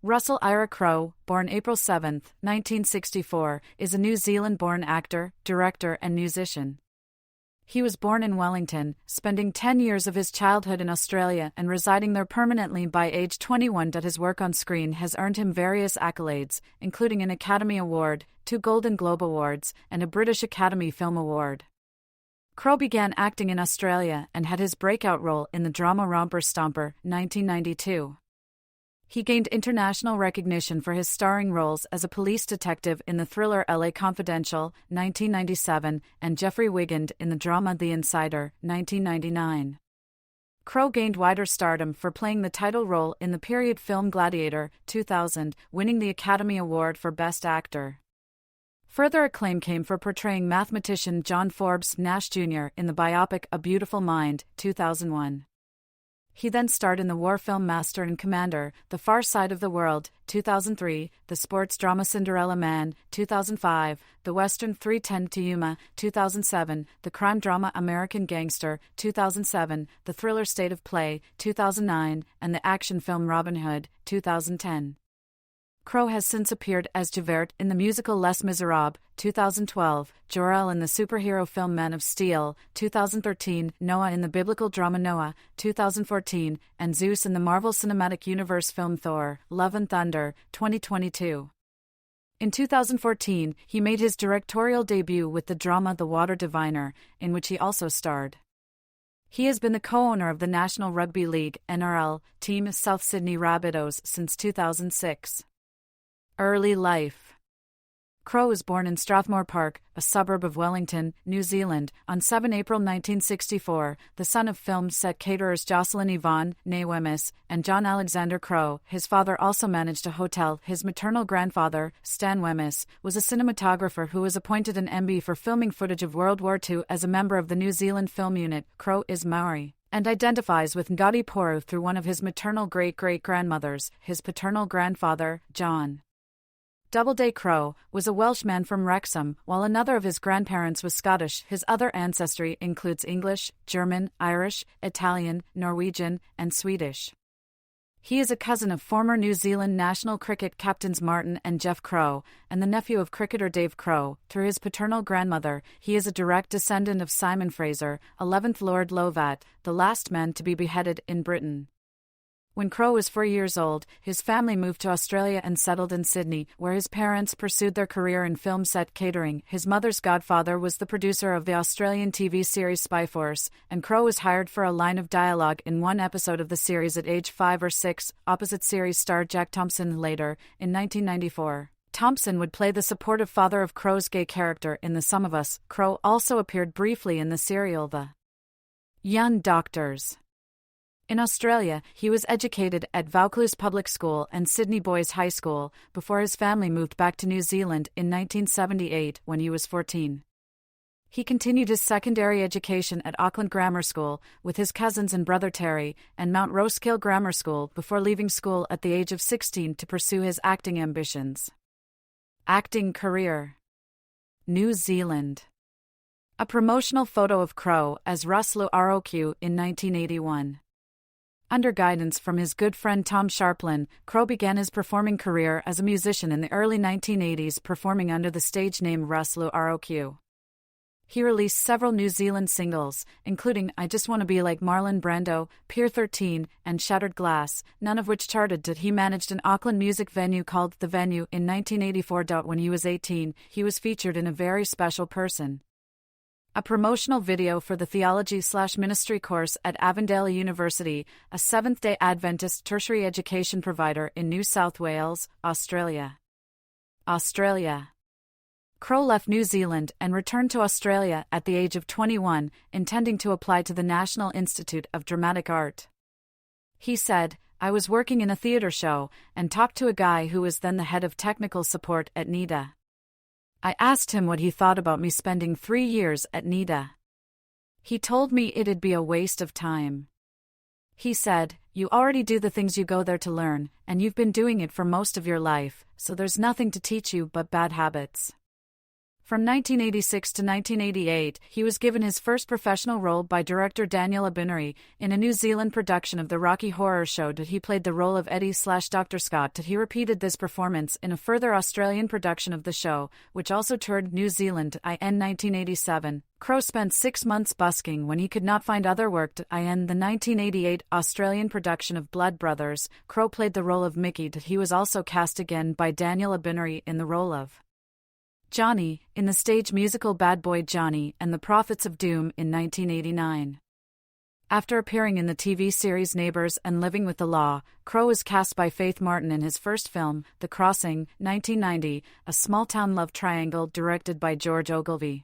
Russell Ira Crowe, born April 7, 1964, is a New Zealand-born actor, director and musician. He was born in Wellington, spending 10 years of his childhood in Australia and residing there permanently by age 21. His work on screen has earned him various accolades, including an Academy Award, 2 Golden Globe Awards, and a British Academy Film Award. Crowe began acting in Australia and had his breakout role in the drama Romper Stomper, 1992. He gained international recognition for his starring roles as a police detective in the thriller LA Confidential, 1997, and Jeffrey Wigand in the drama The Insider, 1999. Crowe gained wider stardom for playing the title role in the period film Gladiator, 2000, winning the Academy Award for Best Actor. Further acclaim came for portraying mathematician John Forbes Nash Jr. in the biopic A Beautiful Mind, 2001. He then starred in the war film Master and Commander, The Far Side of the World, 2003, the sports drama Cinderella Man, 2005, the western 3:10 to Yuma, 2007, the crime drama American Gangster, 2007, the thriller State of Play, 2009, and the action film Robin Hood, 2010. Crowe has since appeared as Javert in the musical Les Miserables, 2012, Jor-El in the superhero film Man of Steel, 2013, Noah in the biblical drama Noah, 2014, and Zeus in the Marvel Cinematic Universe film Thor, Love and Thunder, 2022. In 2014, he made his directorial debut with the drama The Water Diviner, in which he also starred. He has been the co-owner of the National Rugby League (NRL) team South Sydney Rabbitohs since 2006. Early life. Crowe was born in Strathmore Park, a suburb of Wellington, New Zealand, on 7 April 1964, the son of film set caterers Jocelyn Yvonne, née Wemyss, and John Alexander Crowe. His father also managed a hotel. His maternal grandfather, Stan Wemyss, was a cinematographer who was appointed an MB for filming footage of World War II as a member of the New Zealand Film Unit. Crowe is Maori and identifies with Ngati Porou through one of his maternal great-great-grandmothers, his paternal grandfather, John Doubleday Crowe, was a Welshman from Wrexham, while another of his grandparents was Scottish. His other ancestry includes English, German, Irish, Italian, Norwegian, and Swedish. He is a cousin of former New Zealand national cricket captains Martin and Jeff Crowe, and the nephew of cricketer Dave Crowe. Through his paternal grandmother, he is a direct descendant of Simon Fraser, 11th Lord Lovat, the last man to be beheaded in Britain. When Crowe was 4 years old, his family moved to Australia and settled in Sydney, where his parents pursued their career in film set catering. His mother's godfather was the producer of the Australian TV series Spy Force, and Crowe was hired for a line of dialogue in one episode of the series at age 5 or 6, opposite series star Jack Thompson. Later, in 1994, Thompson would play the supportive father of Crowe's gay character in The Sum of Us. Crowe also appeared briefly in the serial The Young Doctors. In Australia, he was educated at Vaucluse Public School and Sydney Boys High School, before his family moved back to New Zealand in 1978 when he was 14. He continued his secondary education at Auckland Grammar School, with his cousins and brother Terry, and Mount Roskill Grammar School before leaving school at the age of 16 to pursue his acting ambitions. Acting career. New Zealand. A promotional photo of Crowe as Russell Crowe in 1981. Under guidance from his good friend Tom Sharplin, Crowe began his performing career as a musician in the early 1980s, performing under the stage name Russell Crowe. He released several New Zealand singles, including I Just Want to Be Like Marlon Brando, Pier 13, and Shattered Glass, none of which charted. He managed an Auckland music venue called The Venue in 1984. When he was 18, he was featured in A Very Special Person, a promotional video for the theology/ministry course at Avondale University, a Seventh-day Adventist tertiary education provider in New South Wales, Australia. Crowe left New Zealand and returned to Australia at the age of 21, intending to apply to the National Institute of Dramatic Art. He said, "I was working in a theatre show, and talked to a guy who was then the head of technical support at NIDA. I asked him what he thought about me spending 3 years at NIDA. He told me it'd be a waste of time. He said, you already do the things you go there to learn, and you've been doing it for most of your life, so there's nothing to teach you but bad habits. From 1986 to 1988, he was given his first professional role by director Daniel Abineri in a New Zealand production of the Rocky Horror Show. He played the role of Eddie/Dr. Scott. He repeated this performance in a further Australian production of the show, which also toured New Zealand in 1987. Crowe spent 6 months busking when he could not find other work. In the 1988 Australian production of Blood Brothers, Crowe played the role of Mickey. He was also cast again by Daniel Abineri in the role of Johnny, in the stage musical Bad Boy Johnny and the Prophets of Doom in 1989. After appearing in the TV series Neighbours and Living with the Law, Crowe was cast by Faith Martin in his first film, The Crossing, 1990, a small-town love triangle directed by George Ogilvy.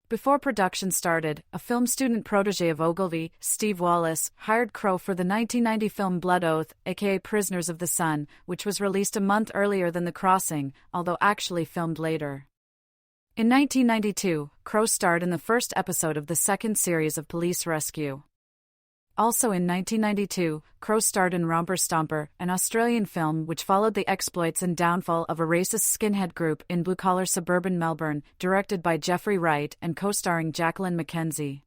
Before production started, a film student protege of Ogilvy, Steve Wallace, hired Crowe for the 1990 film Blood Oath, aka Prisoners of the Sun, which was released a month earlier than The Crossing, although actually filmed later. In 1992, Crowe starred in the first episode of the second series of Police Rescue. Also in 1992, Crowe starred in Romper Stomper, an Australian film which followed the exploits and downfall of a racist skinhead group in blue-collar suburban Melbourne, directed by Jeffrey Wright and co-starring Jacqueline McKenzie.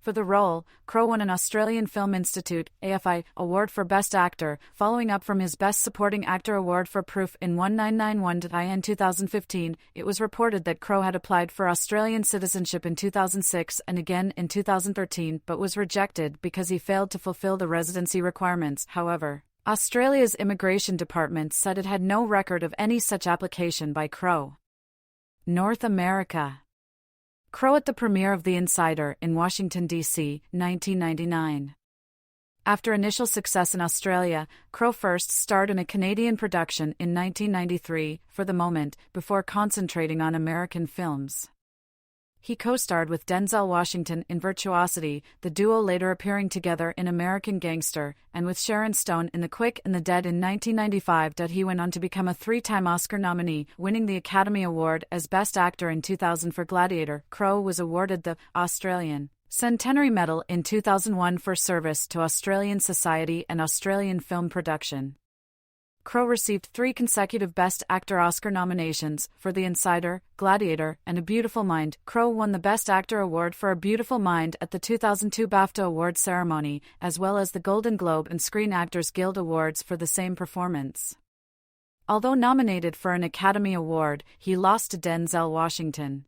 For the role, Crowe won an Australian Film Institute (AFI) award for Best Actor, following up from his Best Supporting Actor award for Proof in 1991. In 2015, it was reported that Crowe had applied for Australian citizenship in 2006 and again in 2013 but was rejected because he failed to fulfil the residency requirements. However, Australia's immigration department said it had no record of any such application by Crowe. North America. Crowe at the premiere of The Insider in Washington, D.C., 1999. After initial success in Australia, Crowe first starred in a Canadian production in 1993, For the Moment, before concentrating on American films. He co-starred with Denzel Washington in Virtuosity, the duo later appearing together in American Gangster, and with Sharon Stone in The Quick and the Dead in 1995. He went on to become a 3-time Oscar nominee, winning the Academy Award as Best Actor in 2000 for Gladiator. Crowe was awarded the Australian Centenary Medal in 2001 for service to Australian society and Australian film production. Crowe received 3 consecutive Best Actor Oscar nominations for The Insider, Gladiator, and A Beautiful Mind. Crowe won the Best Actor award for A Beautiful Mind at the 2002 BAFTA Awards ceremony, as well as the Golden Globe and Screen Actors Guild Awards for the same performance. Although nominated for an Academy Award, he lost to Denzel Washington.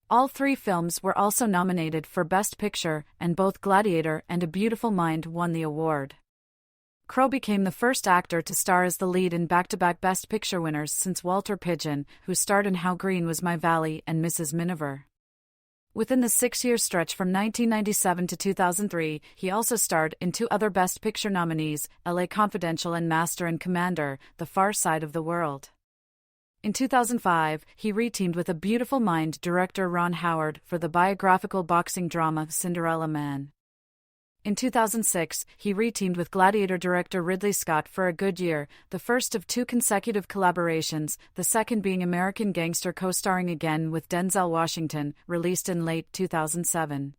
All 3 films were also nominated for Best Picture, and both Gladiator and A Beautiful Mind won the award. Crowe became the first actor to star as the lead in back-to-back Best Picture winners since Walter Pidgeon, who starred in How Green Was My Valley and Mrs. Miniver. Within the 6-year stretch from 1997 to 2003, he also starred in 2 other Best Picture nominees, LA Confidential and Master and Commander, The Far Side of the World. In 2005, he reteamed with A Beautiful Mind director Ron Howard for the biographical boxing drama Cinderella Man. In 2006, he reteamed with Gladiator director Ridley Scott for A Good Year, the first of 2 consecutive collaborations, the second being American Gangster co-starring again with Denzel Washington, released in late 2007.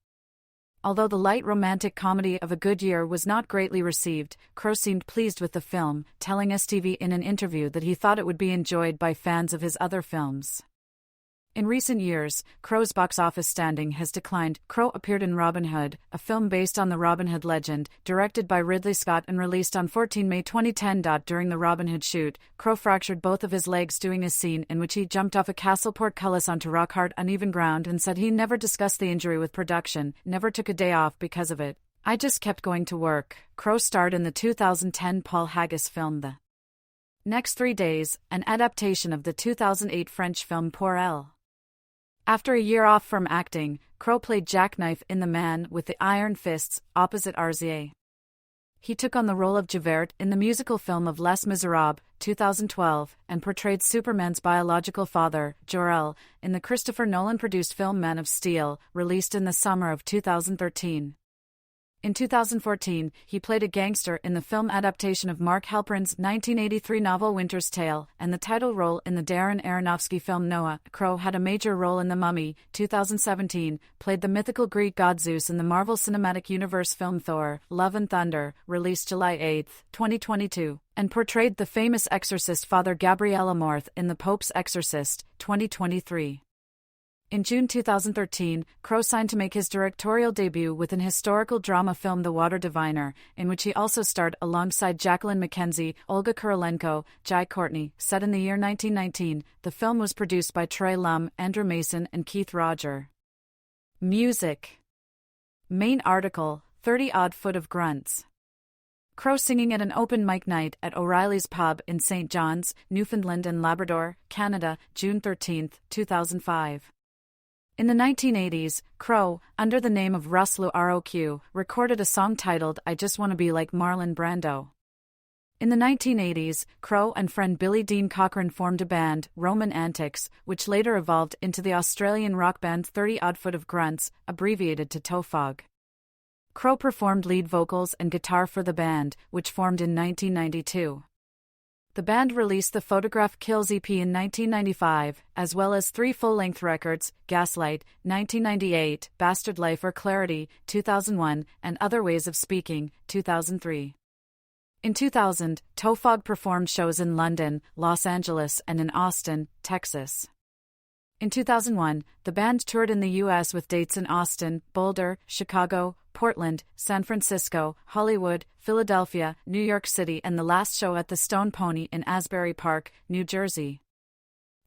Although the light romantic comedy of A Good Year was not greatly received, Crowe seemed pleased with the film, telling STV in an interview that he thought it would be enjoyed by fans of his other films. In recent years, Crowe's box office standing has declined. Crowe appeared in Robin Hood, a film based on the Robin Hood legend, directed by Ridley Scott and released on 14 May 2010. During the Robin Hood shoot, Crowe fractured both of his legs doing a scene in which he jumped off a castle portcullis onto rock-hard uneven ground and said he never discussed the injury with production, never took a day off because of it. "I just kept going to work." Crowe starred in the 2010 Paul Haggis film The Next 3 Days, an adaptation of the 2008 French film Pour Elle. After a year off from acting, Crowe played Jackknife in The Man with the Iron Fists, opposite Arzier. He took on the role of Javert in the musical film of Les Miserables, 2012, and portrayed Superman's biological father, Jor-El, in the Christopher Nolan-produced film Man of Steel, released in the summer of 2013. In 2014, he played a gangster in the film adaptation of Mark Halperin's 1983 novel Winter's Tale, and the title role in the Darren Aronofsky film Noah. Crowe had a major role in The Mummy, 2017, played the mythical Greek god Zeus in the Marvel Cinematic Universe film Thor, Love and Thunder, released July 8, 2022, and portrayed the famous exorcist Father Gabriel Amorth in The Pope's Exorcist, 2023. In June 2013, Crowe signed to make his directorial debut with an historical drama film The Water Diviner, in which he also starred alongside Jacqueline McKenzie, Olga Kurylenko, Jai Courtney. Set in the year 1919, the film was produced by Troy Lum, Andrew Mason, and Keith Roger. Music. Main article, 30-odd Foot of Grunts. Crowe singing at an open mic night at O'Reilly's Pub in St. John's, Newfoundland and Labrador, Canada, June 13, 2005. In the 1980s, Crowe, under the name of Russell Crowe, recorded a song titled I Just Want to Be Like Marlon Brando. In the 1980s, Crowe and friend Billy Dean Cochran formed a band, Roman Antics, which later evolved into the Australian rock band 30-odd Foot of Grunts, abbreviated to TOFOG. Crowe performed lead vocals and guitar for the band, which formed in 1992. The band released the Photograph Kills EP in 1995, as well as 3 full-length records, Gaslight, 1998, Bastard Life or Clarity, 2001, and Other Ways of Speaking, 2003. In 2000, TOFOG performed shows in London, Los Angeles, and in Austin, Texas. In 2001, the band toured in the U.S. with dates in Austin, Boulder, Chicago, Portland, San Francisco, Hollywood, Philadelphia, New York City, and the last show at the Stone Pony in Asbury Park, New Jersey.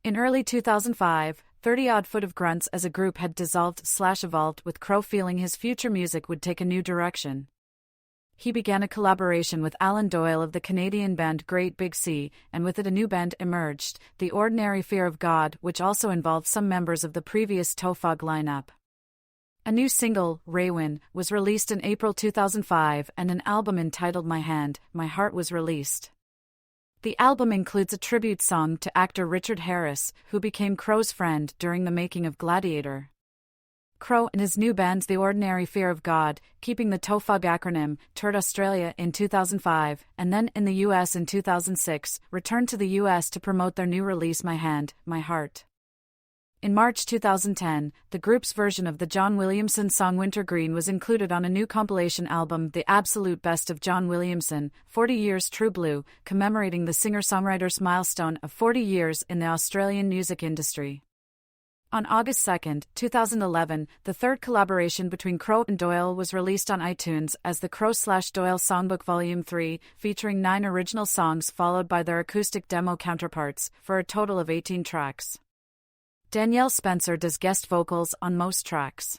In early 2005, 30-odd Foot of Grunts as a group had dissolved/evolved, with Crowe feeling his future music would take a new direction. He began a collaboration with Alan Doyle of the Canadian band Great Big Sea, and with it a new band emerged, The Ordinary Fear of God, which also involved some members of the previous TOFOG lineup. A new single, Raywin, was released in April 2005, and an album entitled My Hand, My Heart was released. The album includes a tribute song to actor Richard Harris, who became Crowe's friend during the making of Gladiator. Crowe and his new band The Ordinary Fear of God, keeping the TOFOG acronym, toured Australia in 2005, and then in the US in 2006, returned to the US to promote their new release My Hand, My Heart. In March 2010, the group's version of the John Williamson song Wintergreen was included on a new compilation album, The Absolute Best of John Williamson, 40 Years True Blue, commemorating the singer-songwriter's milestone of 40 years in the Australian music industry. On August 2, 2011, the third collaboration between Crowe and Doyle was released on iTunes as the Crowe/Doyle Songbook Volume 3, featuring 9 original songs followed by their acoustic demo counterparts, for a total of 18 tracks. Danielle Spencer does guest vocals on most tracks.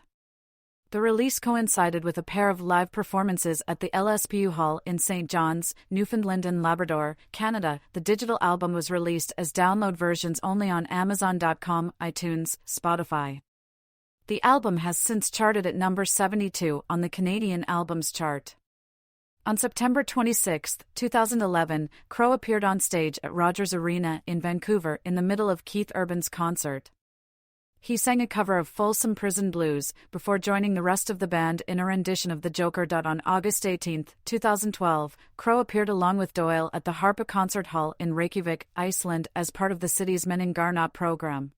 The release coincided with a pair of live performances at the LSPU Hall in St. John's, Newfoundland and Labrador, Canada. The digital album was released as download versions only on Amazon.com, iTunes, Spotify. The album has since charted at number 72 on the Canadian Albums Chart. On September 26, 2011, Crowe appeared on stage at Rogers Arena in Vancouver in the middle of Keith Urban's concert. He sang a cover of Folsom Prison Blues, before joining the rest of the band in a rendition of The Joker. On August 18, 2012, Crowe appeared along with Doyle at the Harpa Concert Hall in Reykjavik, Iceland, as part of the city's Meningarnat program.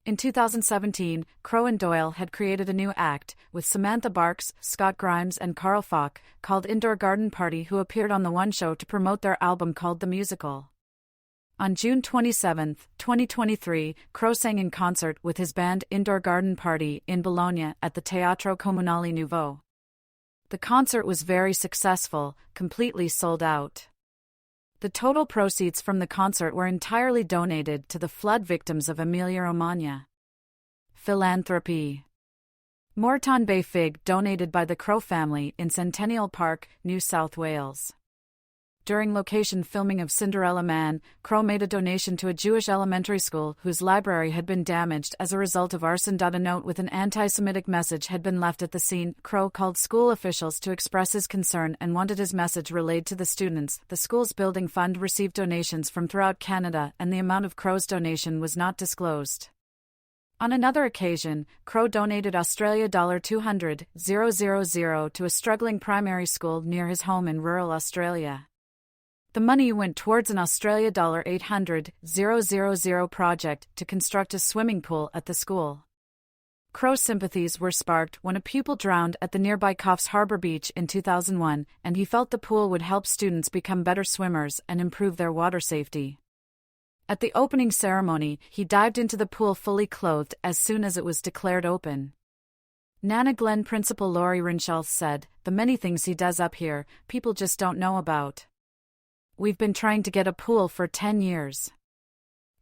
In 2017, Crowe and Doyle had created a new act, with Samantha Barks, Scott Grimes and Carl Falk, called Indoor Garden Party, who appeared on the One Show to promote their album called The Musical. On June 27, 2023, Crowe sang in concert with his band Indoor Garden Party in Bologna at the Teatro Comunale Nuovo. The concert was very successful, completely sold out. The total proceeds from the concert were entirely donated to the flood victims of Emilia-Romagna. Philanthropy. Moreton Bay Fig donated by the Crowe family in Centennial Park, New South Wales. During location filming of Cinderella Man, Crowe made a donation to a Jewish elementary school whose library had been damaged as a result of arson. A note with an anti-Semitic message had been left at the scene. Crowe called school officials to express his concern and wanted his message relayed to the students. The school's building fund received donations from throughout Canada, and the amount of Crowe's donation was not disclosed. On another occasion, Crowe donated $200,000 to a struggling primary school near his home in rural Australia. The money went towards an $800,000 project to construct a swimming pool at the school. Crowe's sympathies were sparked when a pupil drowned at the nearby Coffs Harbour Beach in 2001, and he felt the pool would help students become better swimmers and improve their water safety. At the opening ceremony, he dived into the pool fully clothed as soon as it was declared open. Nana Glen principal Laurie Rinchall said, "The many things he does up here, people just don't know about. We've been trying to get a pool for 10 years."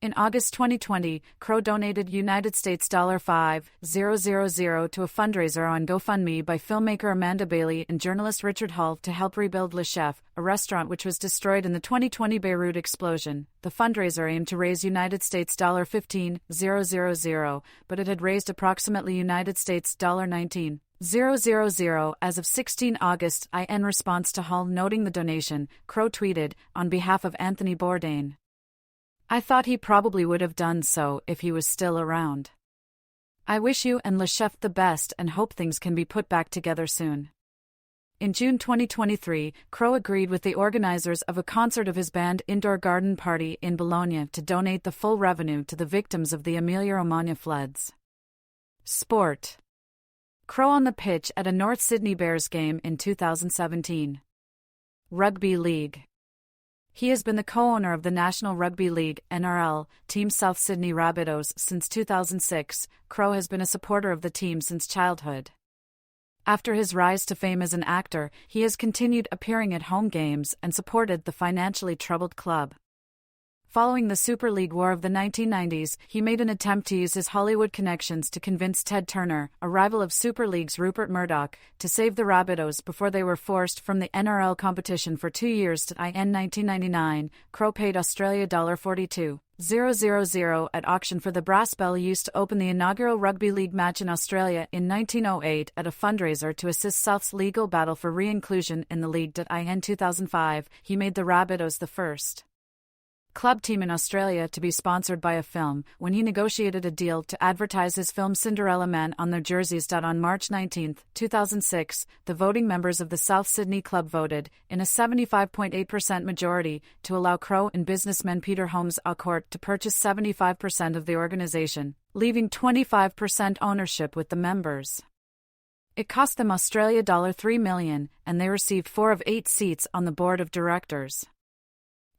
In August 2020, Crowe donated United States $5,000 to a fundraiser on GoFundMe by filmmaker Amanda Bailey and journalist Richard Hull to help rebuild Le Chef, a restaurant which was destroyed in the 2020 Beirut explosion. The fundraiser aimed to raise United States $15,000, but it had raised approximately United States $19,000 as of 16 August. In response to Hull noting the donation, Crowe tweeted, on behalf of Anthony Bourdain, "I thought he probably would have done so if he was still around. I wish you and Le Chef the best and hope things can be put back together soon." In June 2023, Crowe agreed with the organizers of a concert of his band Indoor Garden Party in Bologna to donate the full revenue to the victims of the Emilia-Romagna floods. Sport. Crowe on the pitch at a North Sydney Bears game in 2017. Rugby League. He has been the co-owner of the National Rugby League (NRL) team South Sydney Rabbitohs since 2006. Crowe has been a supporter of the team since childhood. After his rise to fame as an actor, he has continued appearing at home games and supported the financially troubled club. Following the Super League war of the 1990s, he made an attempt to use his Hollywood connections to convince Ted Turner, a rival of Super League's Rupert Murdoch, to save the Rabbitohs before they were forced from the NRL competition for 2 years. In 1999, Crowe paid Australia $42,000 at auction for the brass bell used to open the inaugural rugby league match in Australia in 1908 at a fundraiser to assist South's legal battle for re-inclusion in the league. In 2005, he made the Rabbitohs the first club team in Australia to be sponsored by a film, when he negotiated a deal to advertise his film Cinderella Man on their jerseys. On March 19, 2006, the voting members of the South Sydney club voted, in a 75.8% majority, to allow Crowe and businessman Peter Holmes à Court to purchase 75% of the organisation, leaving 25% ownership with the members. It cost them Australia $3 million, and they received 4 of 8 seats on the board of directors.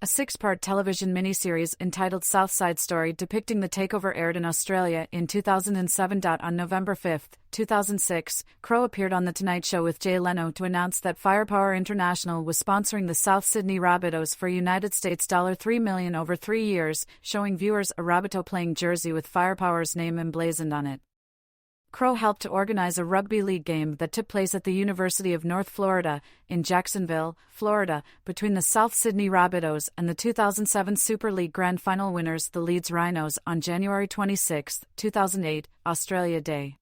A 6-part television miniseries entitled South Side Story depicting the takeover aired in Australia in 2007. On November 5, 2006, Crowe appeared on The Tonight Show with Jay Leno to announce that Firepower International was sponsoring the South Sydney Rabbitohs for United States $3 million over 3 years, showing viewers a Rabbitoh playing jersey with Firepower's name emblazoned on it. Crowe helped to organize a rugby league game that took place at the University of North Florida, in Jacksonville, Florida, between the South Sydney Rabbitohs and the 2007 Super League Grand Final winners, the Leeds Rhinos, on January 26, 2008, Australia Day.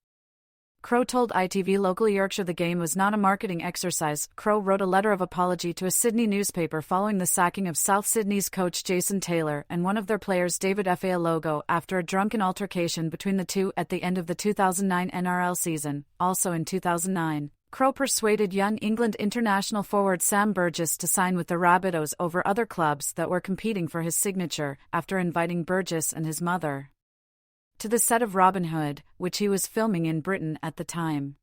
Crowe told ITV Local Yorkshire the game was not a marketing exercise. Crowe wrote a letter of apology to a Sydney newspaper following the sacking of South Sydney's coach Jason Taylor and one of their players David Falogo after a drunken altercation between the two at the end of the 2009 NRL season. Also in 2009, Crowe persuaded young England international forward Sam Burgess to sign with the Rabbitohs over other clubs that were competing for his signature, after inviting Burgess and his mother to the set of Robin Hood, which he was filming in Britain at the time.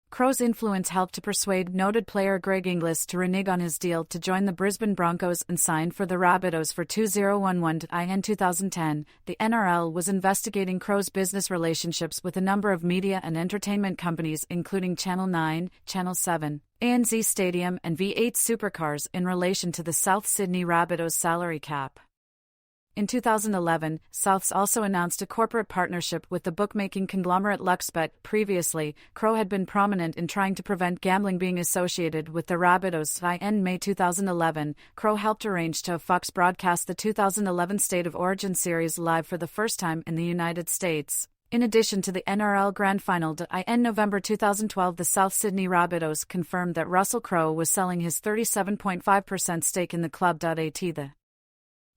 Crowe's influence helped to persuade noted player Greg Inglis to renege on his deal to join the Brisbane Broncos and sign for the Rabbitohs for 2011. In 2010, the NRL was investigating Crowe's business relationships with a number of media and entertainment companies including Channel 9, Channel 7, ANZ Stadium and V8 Supercars in relation to the South Sydney Rabbitohs salary cap. In 2011, Souths also announced a corporate partnership with the bookmaking conglomerate Luxbet. Previously, Crowe had been prominent in trying to prevent gambling being associated with the Rabbitohs. In May 2011, Crowe helped arrange to have Fox broadcast the 2011 State of Origin series live for the first time in the United States. In addition to the NRL Grand Final. In November 2012, the South Sydney Rabbitohs confirmed that Russell Crowe was selling his 37.5% stake in the club. At the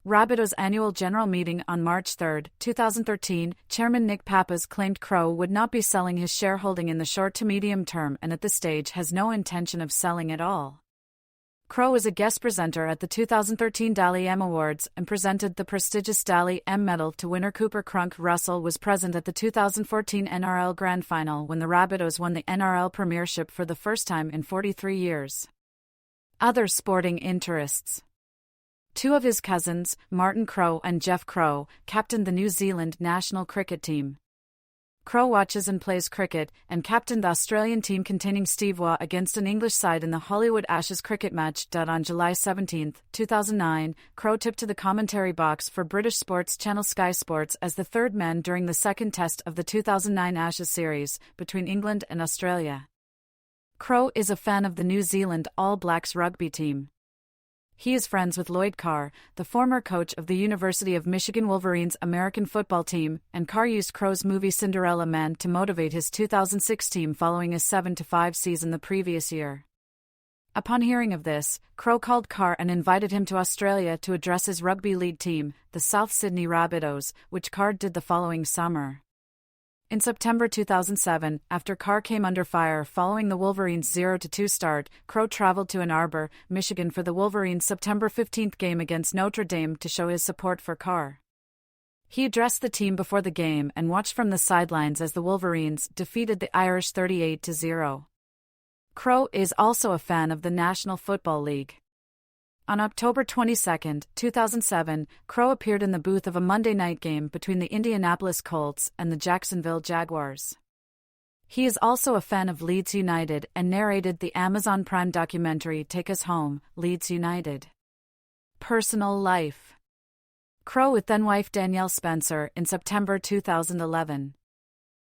Rabbitohs annual general meeting on March 3, 2013, Chairman Nick Pappas claimed Crowe would not be selling his shareholding in the short to medium term and at this stage has no intention of selling at all. Crowe was a guest presenter at the 2013 Dally M Awards and presented the prestigious Dally M medal to winner Cooper Crunk. Russell was present at the 2014 NRL Grand Final when the Rabbitohs won the NRL Premiership for the first time in 43 years. Other sporting interests. Two of his cousins, Martin Crowe and Jeff Crowe, captained the New Zealand national cricket team. Crowe watches and plays cricket, and captained the Australian team containing Steve Waugh against an English side in the Hollywood Ashes cricket match. On July 17, 2009, Crowe tipped to the commentary box for British sports channel Sky Sports as the third man during the second test of the 2009 Ashes series, between England and Australia. Crowe is a fan of the New Zealand All Blacks rugby team. He is friends with Lloyd Carr, the former coach of the University of Michigan Wolverines American football team, and Carr used Crowe's movie Cinderella Man to motivate his 2006 team following a 7-5 season the previous year. Upon hearing of this, Crowe called Carr and invited him to Australia to address his rugby league team, the South Sydney Rabbitohs, which Carr did the following summer. In September 2007, after Carr came under fire following the Wolverines' 0-2 start, Crowe traveled to Ann Arbor, Michigan for the Wolverines' September 15 game against Notre Dame to show his support for Carr. He addressed the team before the game and watched from the sidelines as the Wolverines defeated the Irish 38-0. Crowe is also a fan of the National Football League. On October 22, 2007, Crowe appeared in the booth of a Monday night game between the Indianapolis Colts and the Jacksonville Jaguars. He is also a fan of Leeds United and narrated the Amazon Prime documentary Take Us Home, Leeds United. Personal life. Crowe with then-wife Danielle Spencer in September 2011.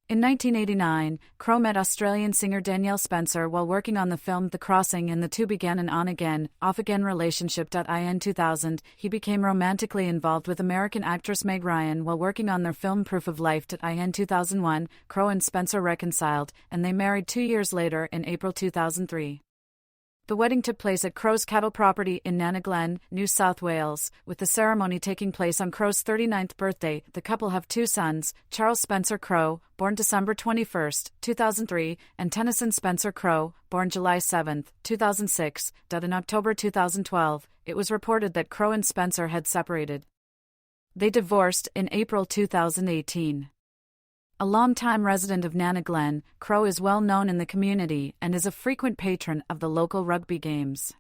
In 1989, Crowe met Australian singer Danielle Spencer while working on the film The Crossing, and the two began an on-again, off-again relationship. In 2000, he became romantically involved with American actress Meg Ryan while working on their film Proof of Life. In 2001, Crowe and Spencer reconciled, and they married 2 years later in April 2003. The wedding took place at Crowe's cattle property in Nannaglen, New South Wales, with the ceremony taking place on Crowe's 39th birthday. The couple have two sons, Charles Spencer Crowe, born December 21, 2003, and Tennyson Spencer Crowe, born July 7, 2006. In October 2012, it was reported that Crowe and Spencer had separated. They divorced in April 2018. A longtime resident of Nannaglen, Crowe is well known in the community and is a frequent patron of the local rugby games.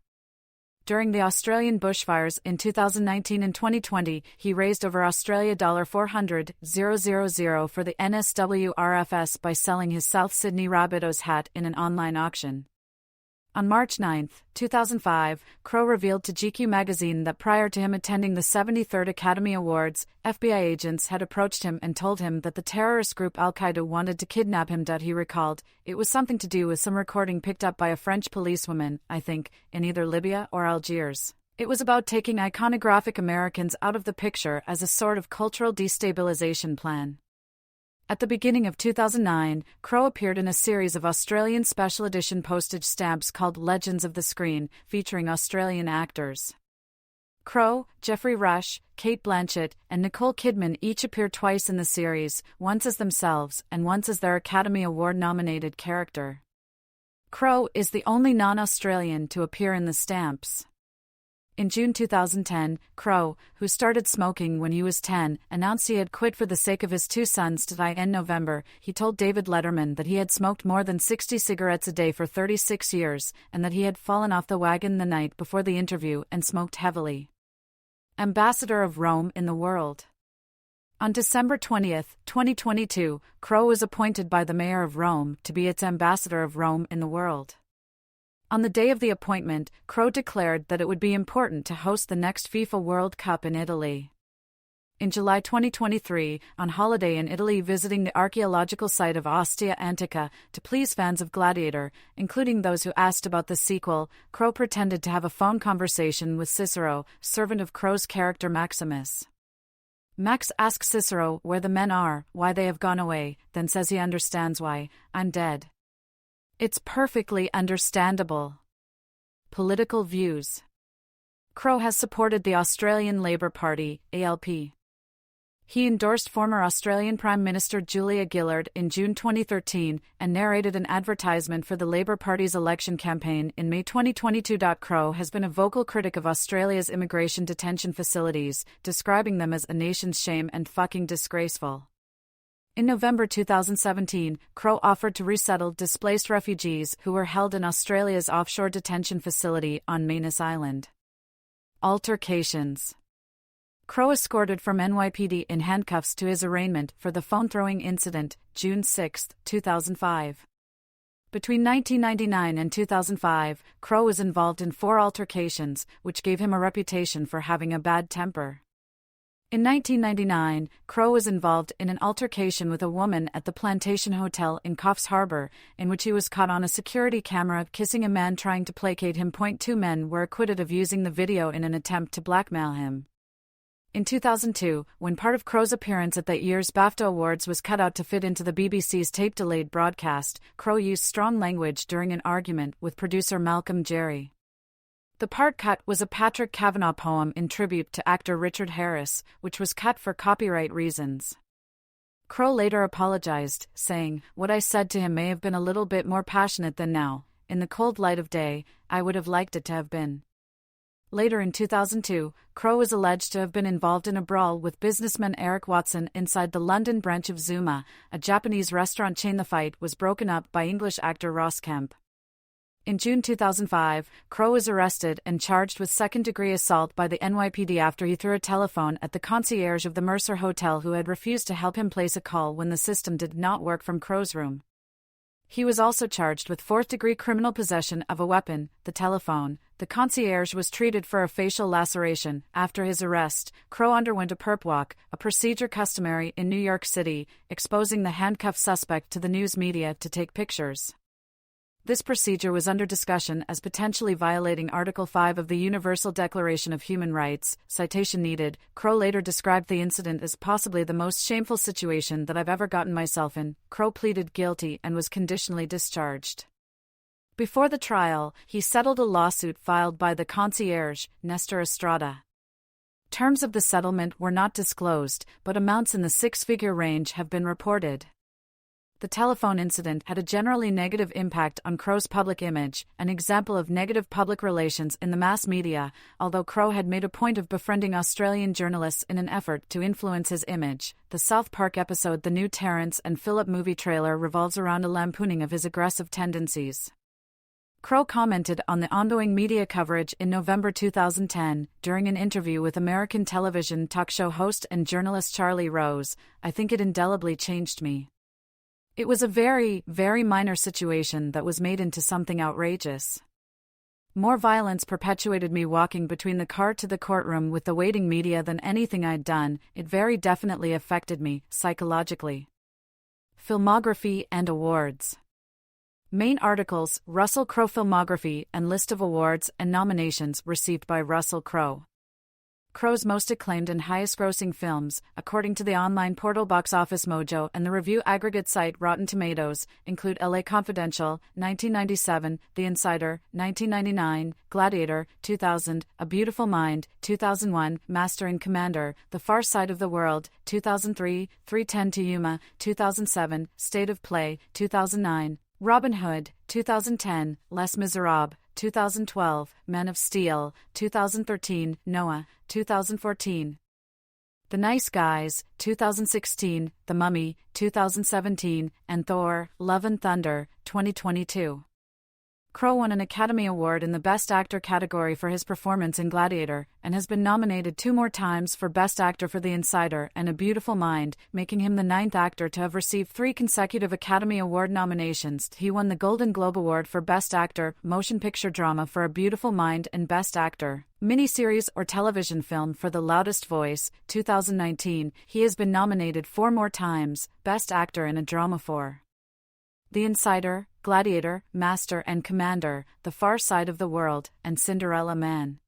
During the Australian bushfires in 2019 and 2020, he raised over $400,000 for the NSWRFS by selling his South Sydney Rabbitohs hat in an online auction. On March 9, 2005, Crowe revealed to GQ magazine that prior to him attending the 73rd Academy Awards, FBI agents had approached him and told him that the terrorist group Al-Qaeda wanted to kidnap him. He recalled, "It was something to do with some recording picked up by a French policewoman, I think, in either Libya or Algiers. It was about taking iconographic Americans out of the picture as a sort of cultural destabilization plan." At the beginning of 2009, Crowe appeared in a series of Australian special edition postage stamps called Legends of the Screen, featuring Australian actors. Crowe, Geoffrey Rush, Kate Blanchett, and Nicole Kidman each appear twice in the series, once as themselves and once as their Academy Award-nominated character. Crowe is the only non-Australian to appear in the stamps. In June 2010, Crowe, who started smoking when he was 10, announced he had quit for the sake of his two sons. In November, he told David Letterman that he had smoked more than 60 cigarettes a day for 36 years, and that he had fallen off the wagon the night before the interview and smoked heavily. Ambassador of Rome in the world. On December 20, 2022, Crowe was appointed by the mayor of Rome to be its ambassador of Rome in the world. On the day of the appointment, Crowe declared that it would be important to host the next FIFA World Cup in Italy. In July 2023, on holiday in Italy visiting the archaeological site of Ostia Antica to please fans of Gladiator, including those who asked about the sequel, Crowe pretended to have a phone conversation with Cicero, servant of Crowe's character Maximus. Max asks Cicero where the men are, why they have gone away, then says he understands why. "I'm dead." It's perfectly understandable. Political views. Crowe has supported the Australian Labor Party, ALP. He endorsed former Australian Prime Minister Julia Gillard in June 2013 and narrated an advertisement for the Labor Party's election campaign in May 2022. Crowe has been a vocal critic of Australia's immigration detention facilities, describing them as a nation's shame and fucking disgraceful. In November 2017, Crowe offered to resettle displaced refugees who were held in Australia's offshore detention facility on Manus Island. Altercations. Crowe escorted from NYPD in handcuffs to his arraignment for the phone-throwing incident, June 6, 2005. Between 1999 and 2005, Crowe was involved in 4 altercations, which gave him a reputation for having a bad temper. In 1999, Crowe was involved in an altercation with a woman at the Plantation Hotel in Coffs Harbour, in which he was caught on a security camera kissing a man trying to placate him. 2 men were acquitted of using the video in an attempt to blackmail him. In 2002, when part of Crowe's appearance at that year's BAFTA Awards was cut out to fit into the BBC's tape-delayed broadcast, Crowe used strong language during an argument with producer Malcolm Jerry. The part cut was a Patrick Kavanagh poem in tribute to actor Richard Harris, which was cut for copyright reasons. Crowe later apologized, saying, "What I said to him may have been a little bit more passionate than now. In the cold light of day, I would have liked it to have been." Later in 2002, Crowe was alleged to have been involved in a brawl with businessman Eric Watson inside the London branch of Zuma, a Japanese restaurant chain. The fight was broken up by English actor Ross Kemp. In June 2005, Crowe was arrested and charged with second-degree assault by the NYPD after he threw a telephone at the concierge of the Mercer Hotel who had refused to help him place a call when the system did not work from Crowe's room. He was also charged with fourth-degree criminal possession of a weapon, the telephone. The concierge was treated for a facial laceration. After his arrest, Crowe underwent a perp walk, a procedure customary in New York City, exposing the handcuffed suspect to the news media to take pictures. This procedure was under discussion as potentially violating Article 5 of the Universal Declaration of Human Rights. Citation needed. Crowe later described the incident as possibly the most shameful situation that I've ever gotten myself in. Crowe pleaded guilty and was conditionally discharged. Before the trial, he settled a lawsuit filed by the concierge, Nestor Estrada. Terms of the settlement were not disclosed, but amounts in the 6-figure range have been reported. The telephone incident had a generally negative impact on Crowe's public image, an example of negative public relations in the mass media, although Crowe had made a point of befriending Australian journalists in an effort to influence his image. The South Park episode The New Terrence and Phillip movie trailer revolves around a lampooning of his aggressive tendencies. Crowe commented on the ongoing media coverage in November 2010, during an interview with American television talk show host and journalist Charlie Rose, "I think it indelibly changed me. It was a very, very minor situation that was made into something outrageous. More violence perpetuated me walking between the car to the courtroom with the waiting media than anything I'd done. It very definitely affected me, psychologically." Filmography and awards. Main articles: Russell Crowe filmography and list of awards and nominations received by Russell Crowe. Crowe's most acclaimed and highest-grossing films, according to the online portal Box Office Mojo and the review aggregate site Rotten Tomatoes, include LA Confidential, 1997, The Insider, 1999, Gladiator, 2000, A Beautiful Mind, 2001, Master and Commander, The Far Side of the World, 2003, 3:10 to Yuma, 2007, State of Play, 2009, Robin Hood, 2010, Les Miserables, 2012, Men of Steel, 2013, Noah, 2014. The Nice Guys, 2016, The Mummy, 2017, and Thor, Love and Thunder, 2022. Crowe won an Academy Award in the Best Actor category for his performance in Gladiator, and has been nominated 2 more times for Best Actor for The Insider and A Beautiful Mind, making him the 9th actor to have received 3 consecutive Academy Award nominations. He won the Golden Globe Award for Best Actor, Motion Picture Drama for A Beautiful Mind and Best Actor, Miniseries or Television Film for The Loudest Voice, 2019. He has been nominated 4 more times, Best Actor in a Drama for The Insider, Gladiator, Master and Commander, The Far Side of the World, and Cinderella Man.